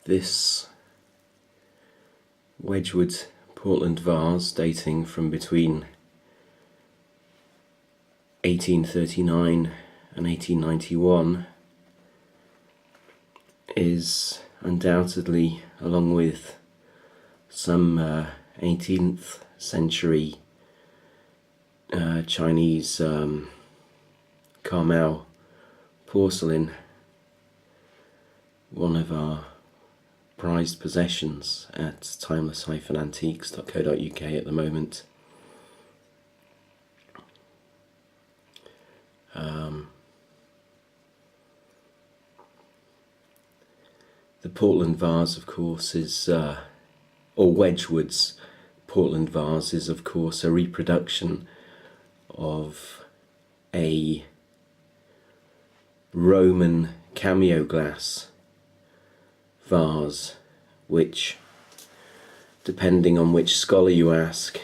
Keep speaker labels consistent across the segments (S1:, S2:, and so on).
S1: This wedgwood Portland vase, dating from between 1839 and 1891, is undoubtedly, along with some 18th century Chinese Carmel porcelain, one of our prized possessions at Timeless-Antiques.co.uk at the moment. The Portland vase, of course, is, or Wedgwood's Portland vase is, of course, a reproduction of a Roman cameo glass vase, which, depending on which scholar you ask,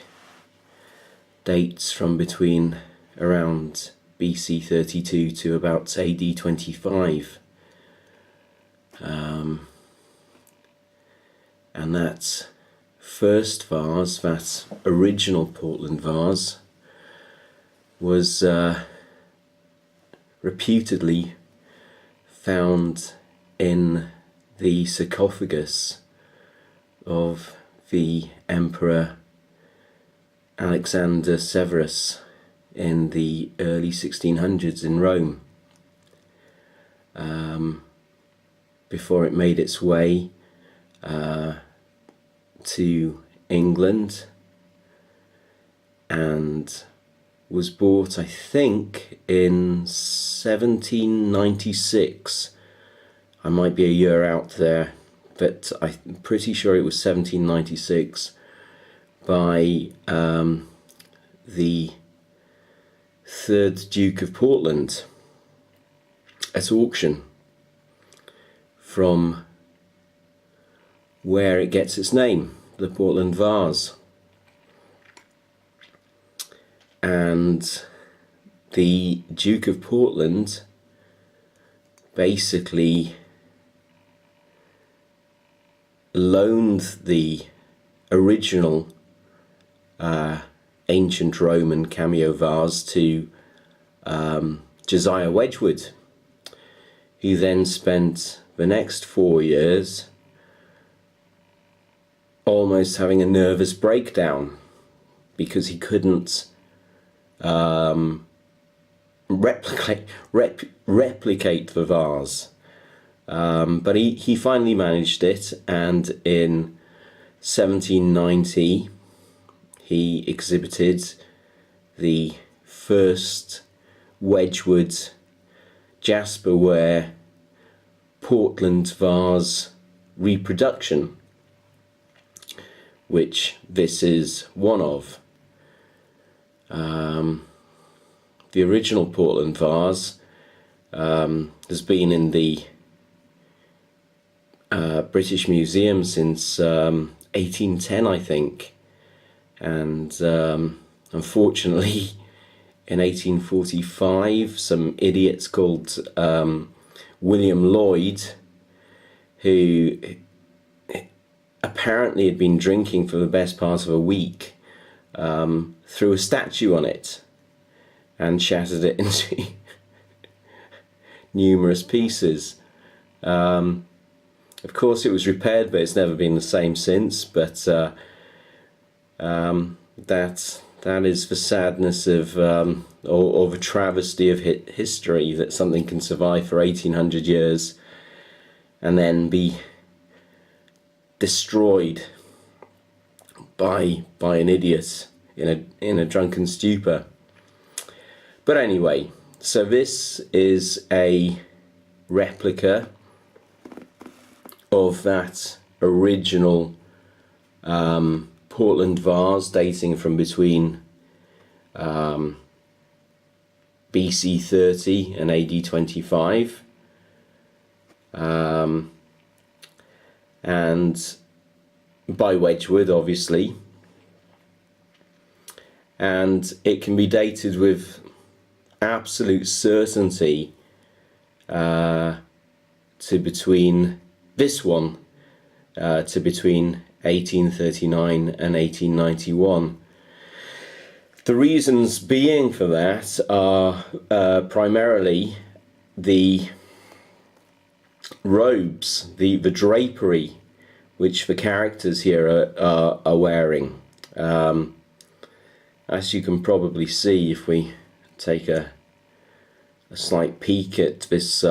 S1: dates from between around BC 32 to about AD 25. And that first vase, that original Portland vase, was reputedly found in the sarcophagus of the Emperor Alexander Severus in the early 1600s in Rome, before it made its way to England and was bought, I think, in 1796. I might be a year out there, but I'm pretty sure it was 1796 by the 3rd Duke of Portland at auction, from where it gets its name, the Portland vase. And the Duke of Portland basically loaned the original ancient Roman cameo vase to Josiah Wedgwood, who then spent the next 4 years almost having a nervous breakdown because he couldn't replicate the vase. But he finally managed it, and in 1790 he exhibited the first Wedgwood jasperware Portland vase reproduction, which this is one of. The original Portland vase has been in the British Museum since 1810, I think, and unfortunately in 1845 some idiots called William Lloyd, who apparently had been drinking for the best part of a week, threw a statue on it and shattered it into numerous pieces. Of course it was repaired, but it's never been the same since. But that is the sadness of or the travesty of history, that something can survive for 1800 years and then be destroyed by an idiot in a drunken stupor. But anyway, so this is a replica of that original Portland vase, dating from between BC 30 and AD 25, and by Wedgwood, obviously, and it can be dated with absolute certainty to between this one to between 1839 and 1891. The reasons being for that are primarily the robes, the drapery which the characters here are wearing. As you can probably see if we take a slight peek at this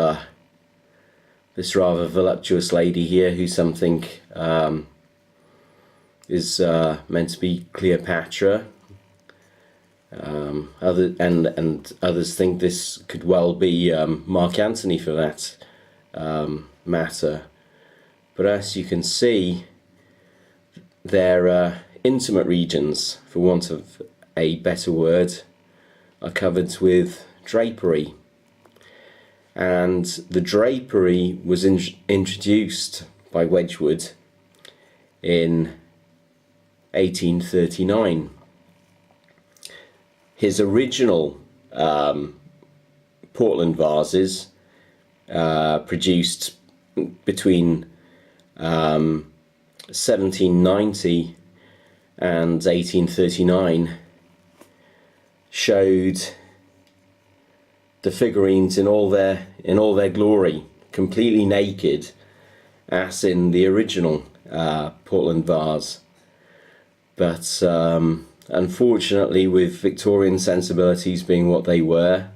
S1: this rather voluptuous lady here, who some think is meant to be Cleopatra. Others think this could well be Mark Antony for that matter. But as you can see, their intimate regions, for want of a better word, are covered with drapery. And the drapery was introduced by Wedgwood in 1839. His original Portland vases, produced between 1790 and 1839, showed the figurines in all their glory, completely naked, as in the original Portland vase. But unfortunately, with Victorian sensibilities being what they were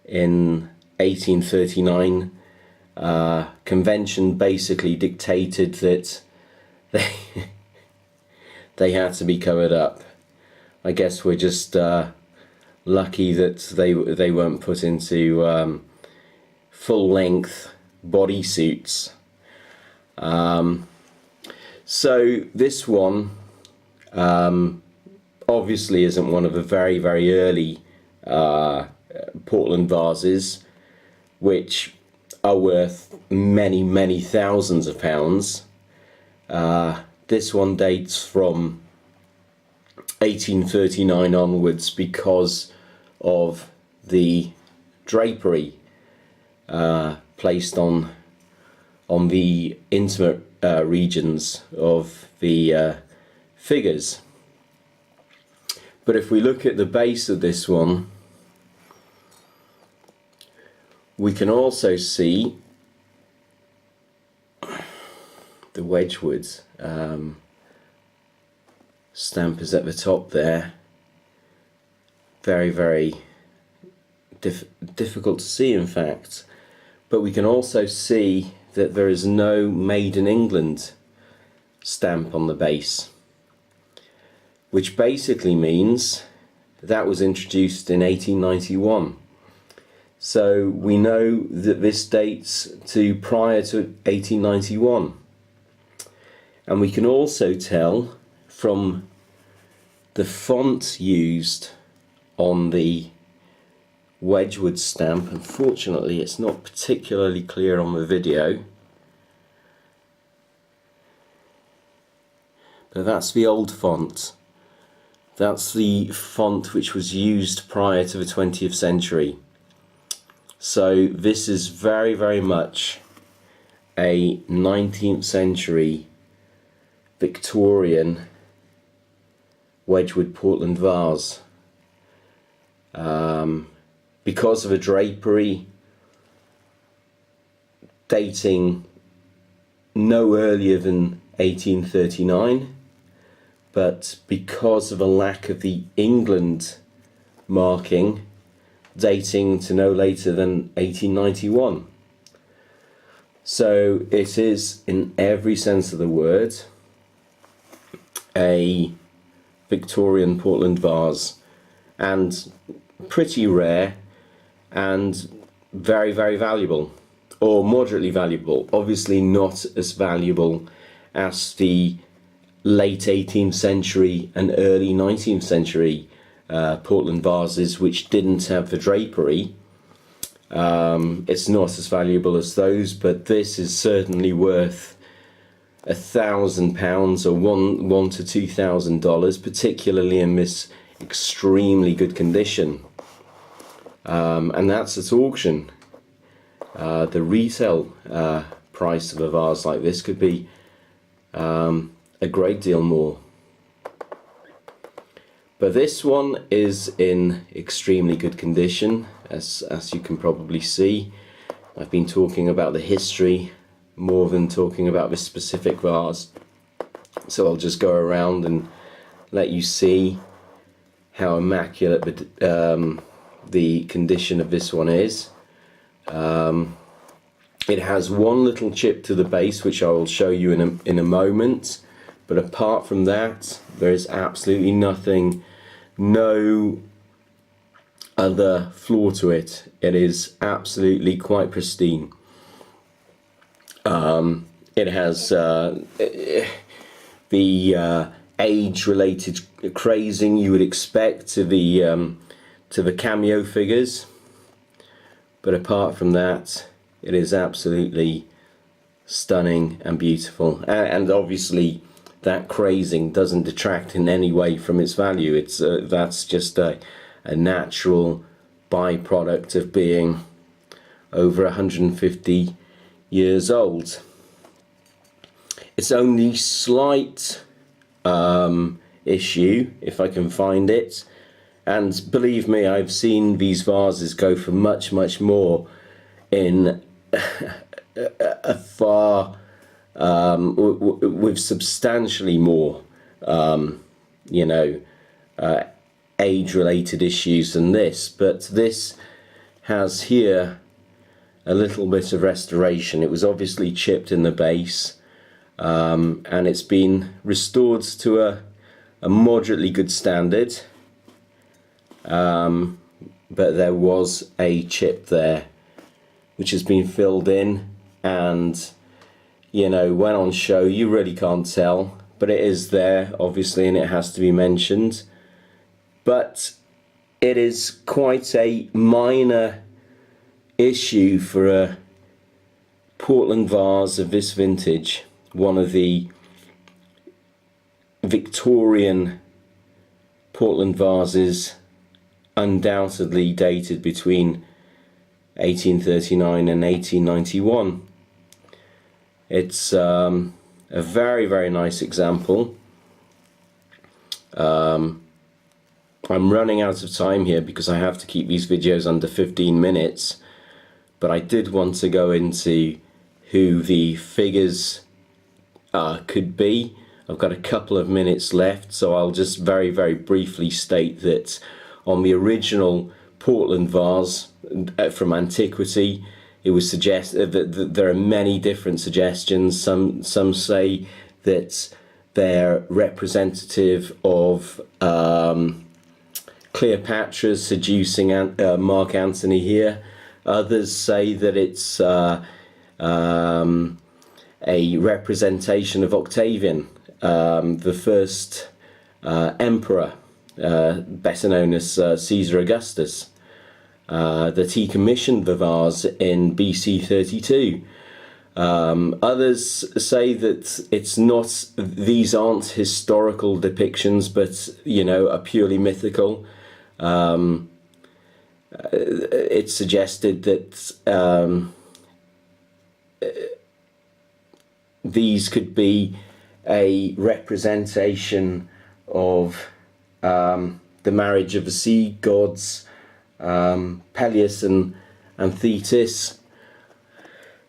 S1: in 1839, convention basically dictated that they had to be covered up. I guess we're just lucky that they weren't put into full-length bodysuits. So this one obviously isn't one of the very, very early Portland vases, which are worth many, many thousands of pounds. This one dates from 1839 onwards because of the drapery placed on the intimate regions of the figures. But if we look at the base of this one, we can also see the Wedgwood stamp is at the top there. Very, very difficult to see, in fact. But we can also see that there is no Made in England stamp on the base, which basically means that was introduced in 1891. So we know that this dates to prior to 1891. And we can also tell from the font used on the Wedgwood stamp. Unfortunately, it's not particularly clear on the video, but that's the old font. That's the font which was used prior to the 20th century. So this is very, very much a 19th century Victorian Wedgwood Portland vase. Because of a drapery dating no earlier than 1839, but because of a lack of the England marking dating to no later than 1891. So it is, in every sense of the word, a Victorian Portland vase, and pretty rare and very, very valuable, or moderately valuable. Obviously not as valuable as the late 18th century and early 19th century Portland vases, which didn't have the drapery. It's not as valuable as those, but this is certainly worth £1,000 or $1,000 to $2,000, particularly in this extremely good condition. And that's at auction. The retail price of a vase like this could be a great deal more. But this one is in extremely good condition, as you can probably see. I've been talking about the history more than talking about this specific vase, so I'll just go around and let you see how immaculate the condition of this one is. It has one little chip to the base, which I will show you in a moment, but apart from that there is absolutely nothing, no other flaw to it. It is absolutely quite pristine. It has the age-related crazing you would expect to the cameo figures, but apart from that, it is absolutely stunning and beautiful. And obviously, that crazing doesn't detract in any way from its value. It's that's just a natural byproduct of being over 150 years old. Its only slight issue, if I can find it, and believe me, I've seen these vases go for much more in a far with substantially more age-related issues than this, but this has here a little bit of restoration. It was obviously chipped in the base, and it's been restored to a moderately good standard, but there was a chip there which has been filled in, and when on show you really can't tell, but it is there obviously, and it has to be mentioned. But it is quite a minor issue for a Portland vase of this vintage, one of the Victorian Portland vases, undoubtedly dated between 1839 and 1891. It's a very nice example. I'm running out of time here because I have to keep these videos under 15 minutes, but I did want to go into who the figures could be. I've got a couple of minutes left, so I'll just very briefly state that on the original Portland vase from antiquity, it was suggested that there are many different suggestions. Some say that they're representative of Cleopatra seducing Mark Antony here. Others say that it's a representation of Octavian, the first emperor, better known as Caesar Augustus, that he commissioned the vase in BC 32. Others say that it's not; these aren't historical depictions, but are purely mythical. It's suggested that these could be a representation of the marriage of the sea gods, Peleus and Thetis,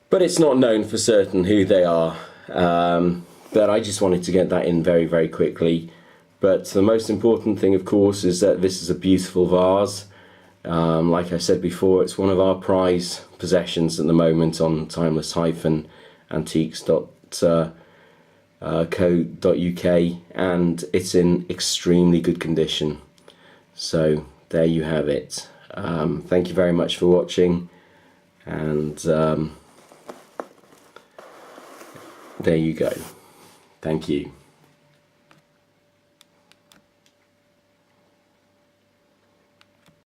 S1: but it's not known for certain who they are. But I just wanted to get that in very quickly. But the most important thing, of course, is that this is a beautiful vase. Like I said before, it's one of our prize possessions at the moment on Timeless-Antiques.co.uk, and it's in extremely good condition. So there you have it. Thank you very much for watching, and there you go. Thank you.